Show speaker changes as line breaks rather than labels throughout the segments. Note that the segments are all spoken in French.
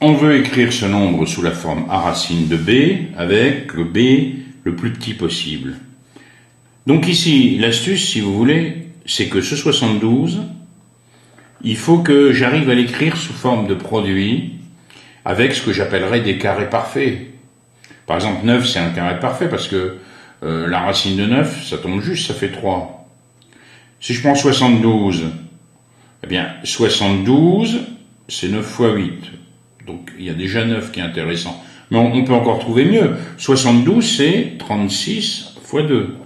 On veut écrire ce nombre sous la forme a racine de b, avec le b le plus petit possible. Donc ici, l'astuce, si vous voulez, c'est que ce 72, il faut que j'arrive à l'écrire sous forme de produit avec ce que j'appellerais des carrés parfaits. Par exemple, 9, c'est un carré parfait parce que la racine de 9, ça tombe juste, ça fait 3. Si je prends 72, eh bien, 72, c'est 9 fois 8. Donc, il y a déjà 9 qui est intéressant. Mais on peut encore trouver mieux. 72, c'est 36 fois 2.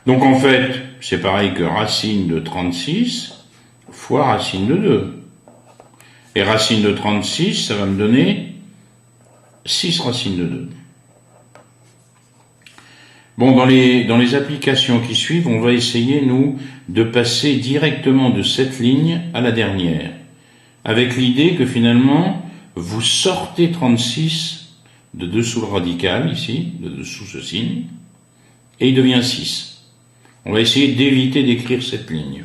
Donc, en fait, c'est pareil que racine de 36 fois racine de 2. Et racine de 36, ça va me donner 6 racines de 2. Bon, dans les applications qui suivent, on va essayer, nous, de passer directement de cette ligne à la dernière, avec l'idée que finalement, vous sortez 36 de dessous le radical, ici, de dessous ce signe, et il devient 6. On va essayer d'éviter d'écrire cette ligne.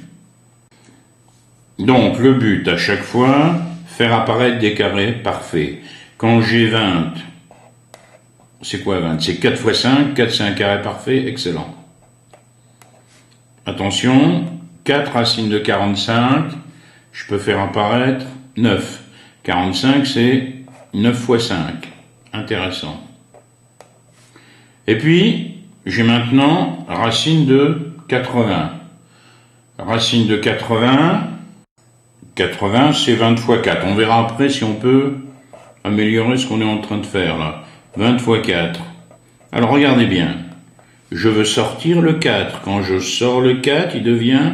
Donc, le but, à chaque fois, faire apparaître des carrés parfaits. Quand j'ai 20, c'est quoi 20? C'est 4 fois 5, 4 c'est un carré parfait, excellent. Attention, 4 racines de 45, je peux faire apparaître 9. 45 c'est 9 fois 5, intéressant. Et puis, j'ai maintenant racine de 80. Racine de 80, 80 c'est 20 fois 4. On verra après si on peut améliorer ce qu'on est en train de faire là. 20 fois 4. Alors regardez bien. Je veux sortir le 4. Quand je sors le 4, il devient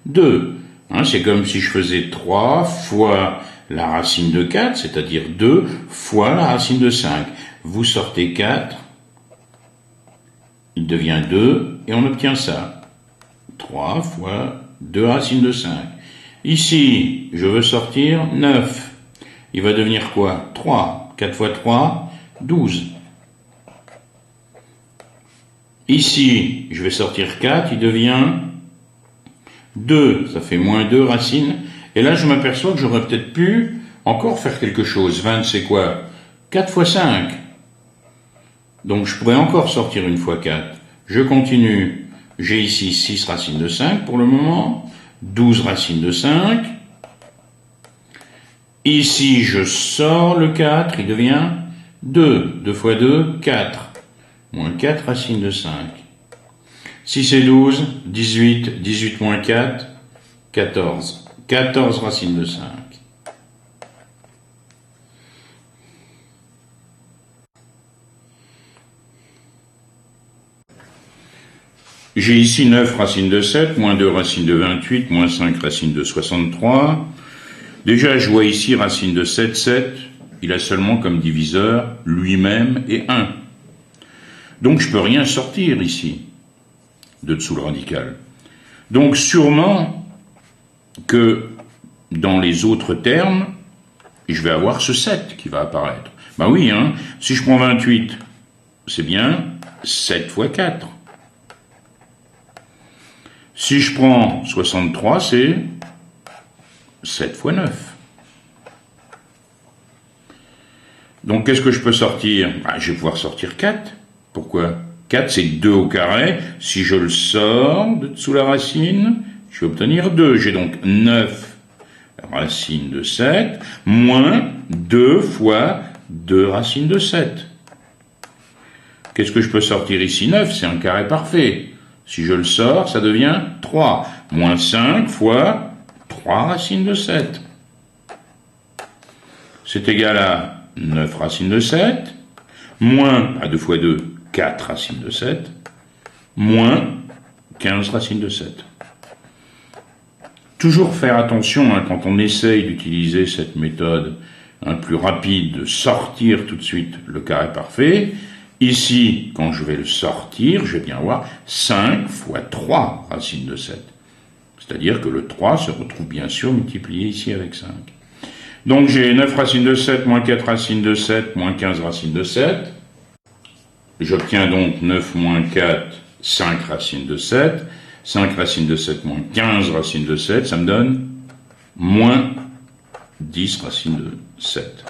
2. C'est comme si je faisais 3 fois la racine de 4, c'est-à-dire 2 fois la racine de 5. Vous sortez 4, il devient 2, et on obtient ça. 3 fois 2 racines de 5. Ici, je veux sortir 9. Il va devenir quoi? 3. 4 fois 3, 12. Ici, je vais sortir 4, il devient 2. Ça fait moins 2 racines. Et là, je m'aperçois que j'aurais peut-être pu encore faire quelque chose. 20, c'est quoi? 4 fois 5. Donc, je pourrais encore sortir une fois 4. Je continue. J'ai ici 6 racines de 5 pour le moment. 12 racines de 5. Ici, je sors le 4, il devient 2. 2 fois 2, 4. Moins 4 racines de 5. 6 et 12, 18. 18 moins 4, 14. 14 racines de 5. J'ai ici 9 racines de 7, moins 2 racines de 28, moins 5 racines de 63. Déjà, je vois ici racine de 7, 7. Il a seulement comme diviseur lui-même et 1. Donc, je peux rien sortir ici, de dessous le radical. Donc, sûrement que dans les autres termes, je vais avoir ce 7 qui va apparaître. Ben oui, si je prends 28, c'est bien 7 fois 4. Si je prends 63, c'est 7 fois 9. Donc, qu'est-ce que je peux sortir? Je vais pouvoir sortir 4. Pourquoi? 4, c'est 2 au carré. Si je le sors de dessous la racine, je vais obtenir 2. J'ai donc 9 racines de 7, moins 2 fois 2 racines de 7. Qu'est-ce que je peux sortir ici? 9, c'est un carré parfait. Si je le sors, ça devient 3. Moins 5 fois 3 racines de 7. C'est égal à 9 racines de 7, moins, à 2 fois 2, 4 racines de 7, moins 15 racines de 7. Toujours faire attention quand on essaye d'utiliser cette méthode plus rapide de sortir tout de suite le carré parfait. Ici, quand je vais le sortir, je vais bien avoir 5 fois 3 racines de 7. C'est-à-dire que le 3 se retrouve bien sûr multiplié ici avec 5. Donc j'ai 9 racines de 7, moins 4 racines de 7, moins 15 racines de 7. J'obtiens donc 9 moins 4, 5 racines de 7. 5 racines de 7 moins 15 racines de 7, ça me donne moins 10 racine de 7.